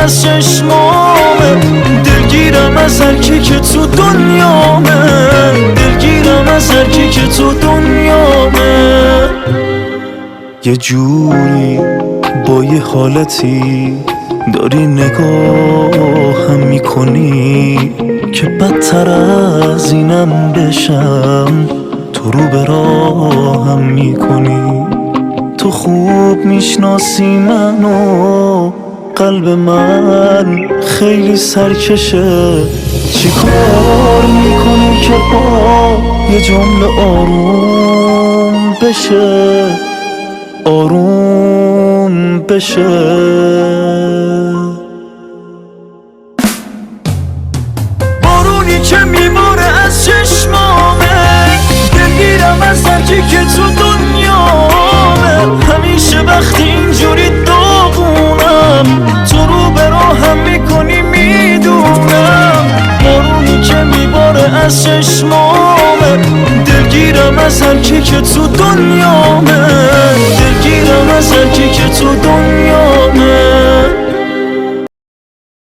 از چشمامه، دلگیرم از هر کی که تو دنیامه، دلگیرم از هر کی که تو دنیامه. یه جوری با یه حالتی داری نگاهم میکنی که بدتر از اینم بشم، تو رو به راهم میکنی. تو خوب میشناسی منو، قلب من خیلی سرکشه. چی کار میکنی که با یه جمله آروم بشه، آروم بشه. بارونی که میباره از چشمامه، دلگیرم از هر کی که تو دنیامه. همیشه وقتی اینجوری داغونم، تو رو به راهم میکنی میدونم. بارونی که میباره از چشمامه، دلگیرم از هر کی که تو دنیامه، دلگیرم از هر کی که تو دنیامه.